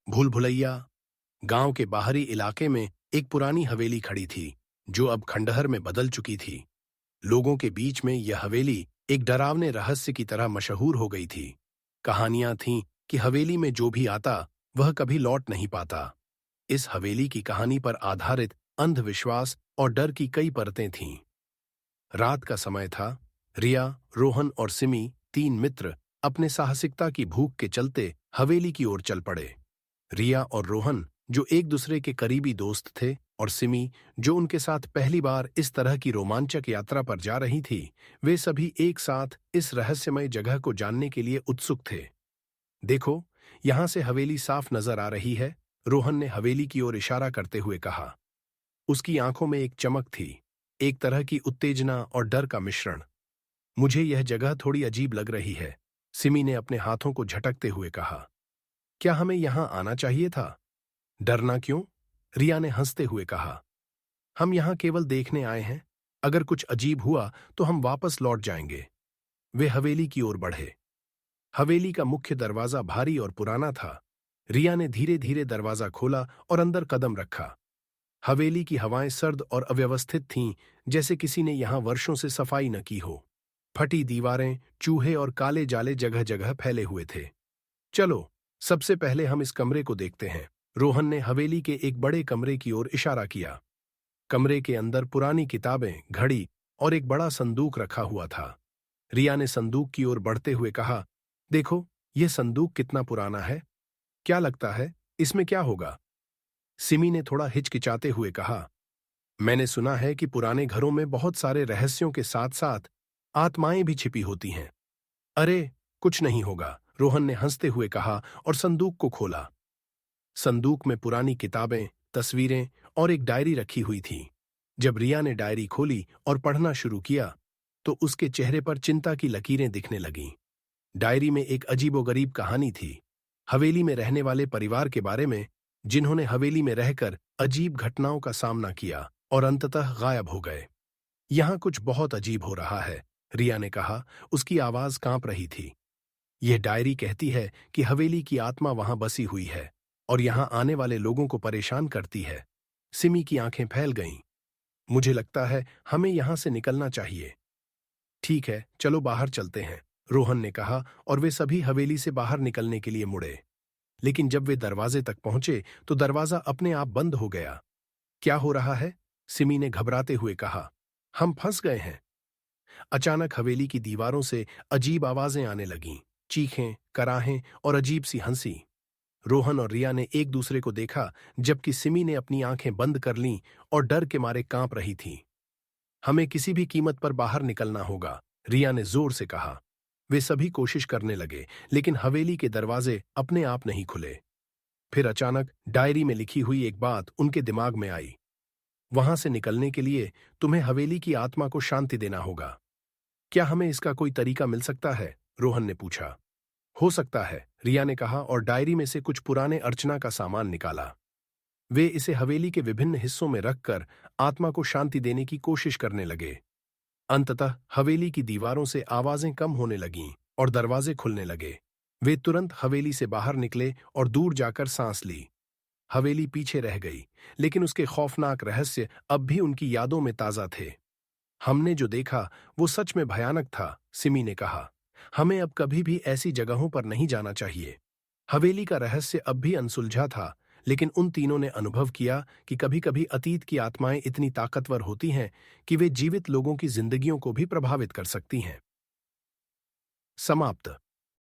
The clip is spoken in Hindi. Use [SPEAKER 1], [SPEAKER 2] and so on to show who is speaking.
[SPEAKER 1] भूल भुलैया। गांव के बाहरी इलाके में एक पुरानी हवेली खड़ी थी जो अब खंडहर में बदल चुकी थी। लोगों के बीच में यह हवेली एक डरावने रहस्य की तरह मशहूर हो गई थी। कहानियां थीं कि हवेली में जो भी आता वह कभी लौट नहीं पाता। इस हवेली की कहानी पर आधारित अंधविश्वास और डर की कई परतें थीं। रात का समय था। रिया, रोहन और सिमी, तीन मित्र, अपने साहसिकता की भूख के चलते हवेली की ओर चल पड़े। रिया और रोहन जो एक दूसरे के करीबी दोस्त थे, और सिमी जो उनके साथ पहली बार इस तरह की रोमांचक यात्रा पर जा रही थी, वे सभी एक साथ इस रहस्यमय जगह को जानने के लिए उत्सुक थे। देखो, यहां से हवेली साफ नजर आ रही है, रोहन ने हवेली की ओर इशारा करते हुए कहा। उसकी आंखों में एक चमक थी, एक तरह की उत्तेजना और डर का मिश्रण। मुझे यह जगह थोड़ी अजीब लग रही है, सिमी ने अपने हाथों को झटकते हुए कहा। क्या हमें यहां आना चाहिए था? डरना क्यों? रिया ने हंसते हुए कहा। हम यहां केवल देखने आए हैं। अगर कुछ अजीब हुआ तो हम वापस लौट जाएंगे। वे हवेली की ओर बढ़े। हवेली का मुख्य दरवाजा भारी और पुराना था। रिया ने धीरे धीरे दरवाजा खोला और अंदर कदम रखा। हवेली की हवाएं सर्द और अव्यवस्थित थीं, जैसे किसी ने यहां वर्षों से सफाई न की हो। फटी दीवारें, चूहे और काले जाले जगह जगह फैले हुए थे। चलो, सबसे पहले हम इस कमरे को देखते हैं। रोहन ने हवेली के एक बड़े कमरे की ओर इशारा किया। कमरे के अंदर पुरानी किताबें, घड़ी और एक बड़ा संदूक रखा हुआ था। रिया ने संदूक की ओर बढ़ते हुए कहा, देखो, यह संदूक कितना पुराना है। क्या लगता है, इसमें क्या होगा? सिमी ने थोड़ा हिचकिचाते हुए कहा, मैंने सुना है कि पुराने घरों में बहुत सारे रहस्यों के साथ साथ आत्माएं भी छिपी होती हैं। अरे, कुछ नहीं होगा, रोहन ने हंसते हुए कहा और संदूक को खोला। संदूक में पुरानी किताबें, तस्वीरें और एक डायरी रखी हुई थी। जब रिया ने डायरी खोली और पढ़ना शुरू किया, तो उसके चेहरे पर चिंता की लकीरें दिखने लगीं। डायरी में एक अजीबोगरीब कहानी थी, हवेली में रहने वाले परिवार के बारे में, जिन्होंने हवेली में रहकर अजीब घटनाओं का सामना किया और अंततः गायब हो गए। यहां कुछ बहुत अजीब हो रहा है, रिया ने कहा, उसकी आवाज कांप रही थी। यह डायरी कहती है कि हवेली की आत्मा वहां बसी हुई है और यहां आने वाले लोगों को परेशान करती है। सिमी की आंखें फैल गईं। मुझे लगता है हमें यहां से निकलना चाहिए। ठीक है, चलो बाहर चलते हैं, रोहन ने कहा, और वे सभी हवेली से बाहर निकलने के लिए मुड़े। लेकिन जब वे दरवाजे तक पहुंचे तो दरवाजा अपने आप बंद हो गया। क्या हो रहा है? सिमी ने घबराते हुए कहा। हम फंस गए हैं। अचानक हवेली की दीवारों से अजीब आवाजें आने लगीं, चीखें, कराहें और अजीब सी हंसी। रोहन और रिया ने एक दूसरे को देखा, जबकि सिमी ने अपनी आंखें बंद कर लीं और डर के मारे कांप रही थी। हमें किसी भी कीमत पर बाहर निकलना होगा, रिया ने जोर से कहा। वे सभी कोशिश करने लगे, लेकिन हवेली के दरवाजे अपने आप नहीं खुले। फिर अचानक डायरी में लिखी हुई एक बात उनके दिमाग में आई। वहां से निकलने के लिए तुम्हें हवेली की आत्मा को शांति देना होगा। क्या हमें इसका कोई तरीका मिल सकता है? रोहन ने पूछा। हो सकता है, रिया ने कहा और डायरी में से कुछ पुराने अर्चना का सामान निकाला। वे इसे हवेली के विभिन्न हिस्सों में रखकर आत्मा को शांति देने की कोशिश करने लगे। अंततः हवेली की दीवारों से आवाजें कम होने लगीं और दरवाजे खुलने लगे। वे तुरंत हवेली से बाहर निकले और दूर जाकर सांस ली। हवेली पीछे रह गई, लेकिन उसके खौफनाक रहस्य अब भी उनकी यादों में ताजा थे। हमने जो देखा वो सच में भयानक था, सिमी ने कहा। हमें अब कभी भी ऐसी जगहों पर नहीं जाना चाहिए। हवेली का रहस्य अब भी अनसुलझा था, लेकिन उन तीनों ने अनुभव किया कि कभी-कभी अतीत की आत्माएं इतनी ताकतवर होती हैं कि वे जीवित लोगों की जिंदगियों को भी प्रभावित कर सकती हैं। समाप्त।